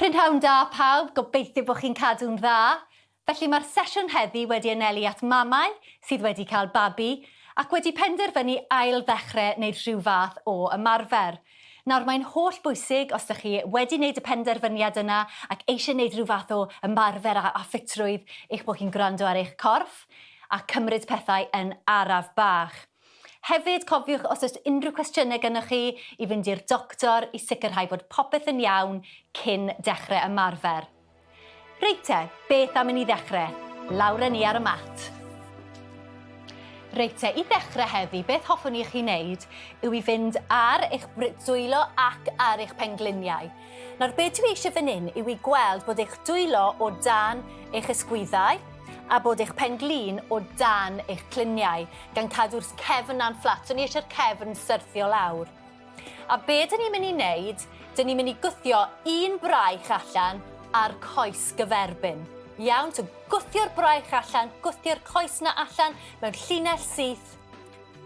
Prynhawn da pawb, gobeithio bod chi'n cadw'n dda. Felly mae'r sesiwn heddi wedi anelu at mamau sydd wedi cael babi ac wedi penderfynu ail ddechrau wneud rhyw fath o ymarfer. Nawr mae'n holl bwysig os ydych chi wedi wneud y penderfyniad yna ac eisiau wneud rhyw fath o ymarfer a ffitrwydd eich bod chi'n gwrando ar eich corff a cymryd pethau yn araf bach. Hefyd, cofiwch os oes unrhyw cwestiynau gennych chi i fynd i'r doctor i sicrhau bod popeth yn iawn cyn dechrau ymarfer. Reit te, beth am i ni ddechrau? Lawr â ni ar y mat. Reit te, i ddechrau heddi, beth hoffwn i chi wneud yw i fynd ar eich dwylo ac ar eich pengliniau. Nawr, beth dwi eisiau fan hyn yw i gweld bod eich dwylo o dan eich ysgwyddau a bod eich penglin o dan eich cliniau, gan cadw'r cefn na'n fflat. So ni eisiau'r cefn syrthio lawr. A be dyn ni'n mynd i wneud, dyn ni'n mynd i gwthio un braich allan ar coes gyferbyn. Iawn, so gwthio'r braich allan, gwthio'r coes na allan mewn llinell syth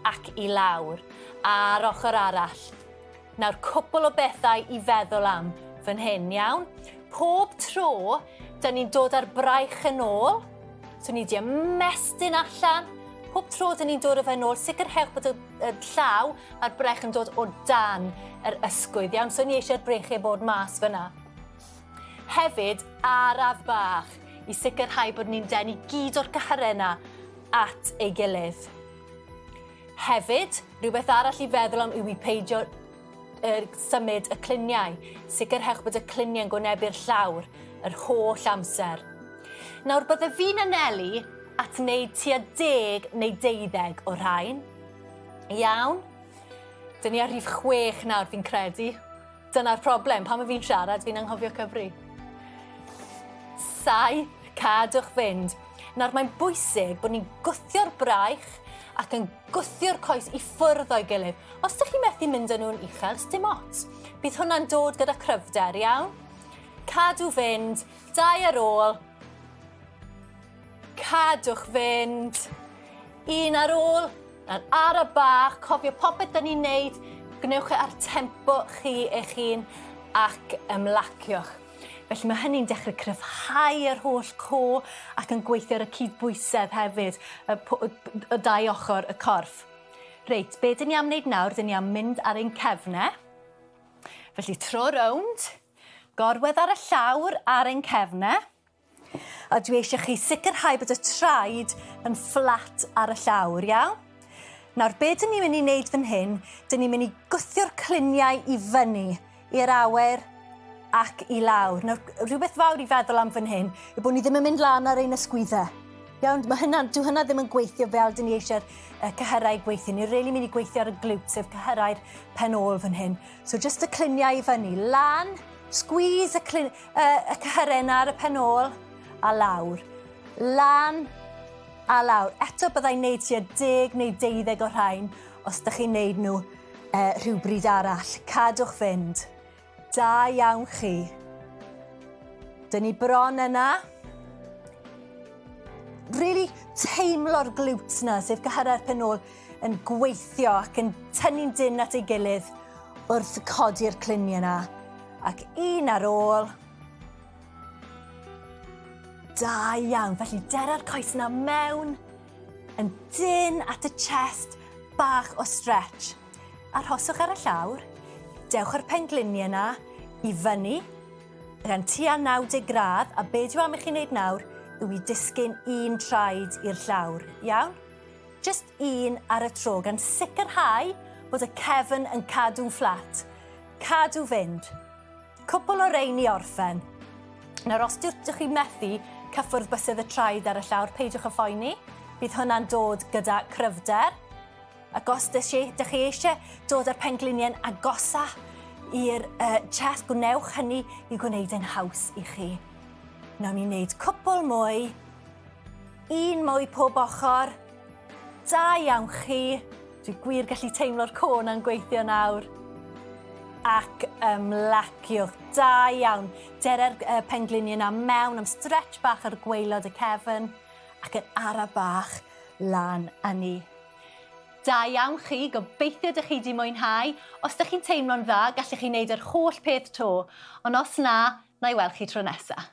ac i lawr. A'r ochr arall. Nawr, cwpl o bethau i feddwl am fan hyn, iawn. Pob tro, dyn ni'n dod ar braich yn ôl. So ni wedi ymestyn allan. Pob tro dyn ni'n dod o fe nôl, sicrhewch bod y llaw a'r brech yn dod o dan yr ysgwydd. Iawn, so ni eisiau'r brechau bod mas fyna. Hefyd, araf bach i sicrhau bod ni'n denu gyd o'r cyhyrena at ei gilydd. Hefyd, rhywbeth arall i feddwl am yw i peidio symud y cliniau. Sicrhewch bod y cliniau'n gwynebu'r llawr yr holl amser. Nawr, bydde fi'n anelu at wneud tua 10 neu 12 o rhain. Iawn? Dyn ni ar rhif 6 nawr, fi'n credu. Dyna'r problem, pan mae fi'n siarad, fi'n anghofio cyfri. 7, cadwch fynd. Nawr, mae'n bwysig bod ni'n gwthio'r braich ac yn gwthio'r coes i ffwrdd o'i gilydd. Os ydych chi'n methu mynd â nhw'n uchel, dim ots. Bydd hwnna'n dod gyda cryfder, iawn? Cadw fynd, 2 ar ôl. Cadwch fynd. 1 ar ôl. Ar y bach, cofio popeth dyn ni'n neud. Gnewch ar tempo chi eich hun ac ymlaciwch. Felly mae hynny'n dechrau cryfhau yr holl co ac yn gweithio ar y cydbwysedd hefyd, y 2 ochr y corff. Reit, be dyn ni am wneud nawr? Dyn ni am mynd ar ein cefnau. Felly tro rownd, gorwedd ar y llawr ar ein cefnau. A dwi eisiau chi sicrhau bod y traed yn fflat ar y llawr, iawn? Nawr, be dyn ni'n mynd i wneud fan hyn, dyn ni'n mynd i gwthio'r cliniau i fyny, i'r awyr ac i lawr. Nawr, rhywbeth fawr i feddwl am fan hyn yw bod ni ddim yn mynd lan ar ein ysgwyddau. Iawn, dyw hynna ddim yn gweithio fel dyn ni eisiau'r cyhyrau gweithio. Ni'n really mynd i gweithio ar y glwt, sef cyhyrau'r pen ôl fan hyn. So, just y cliniau i fyny. Lan, squeeze y cyhyrau yna ar y pen ôl. A lawr. Lan a lawr. Eto byddai'n neud tua 10 neu 12 o rhain os ydych chi'n neud nhw rhywbryd arall. Cadwch fynd. Da iawn chi. Dyn ni bron yna. Really teimlo'r glwts yna, sef cyhyrau'r pen ôl, yn gweithio ac yn tynnu'n dyn at ei gilydd wrth codi'r cliniau yna. Ac 1 ar ôl. Da iawn, felly dera'r coes yna mewn, yn dyn at y chest, bach o stretch. Arhoswch ar y llawr, dewch yr pengliniau yna i fyny, gan tua 90 gradd, a be dwi am i chi wneud nawr yw i disgyn 1 traed i'r llawr, iawn? Just 1 ar y tro, gan sicrhau bod y cefn yn cadw'n fflat. Cadw fynd. Cwpl o rein i orffen. Nawr, os ydych chi methu cyffwrdd bysedd y traed ar y llawr, peidiwch y phoeni. Bydd hwnna'n dod gyda cryfder. Ac os ydych chi eisiau dod â'r pengliniau'n agosa i'r chest, gwnewch hynny i gwneud yn haws i chi. Nawn ni wneud cwpl mwy. 1 mwy pob ochr. Da iawn chi. Dwi gwir gallu teimlo'r côr na'n gweithio nawr. Ac ymlaciwch. Da iawn. Dera'r pengliniau yna mewn am stretch bach ar gwaelod y cefn ac yn ara bach lan â ni. Da iawn chi, gobeithio ydych chi wedi mwynhau. Os ydych chi'n teimlo'n dda, gallech chi wneud yr holl peth to. Ond os na, Na i weld chi tro nesaf.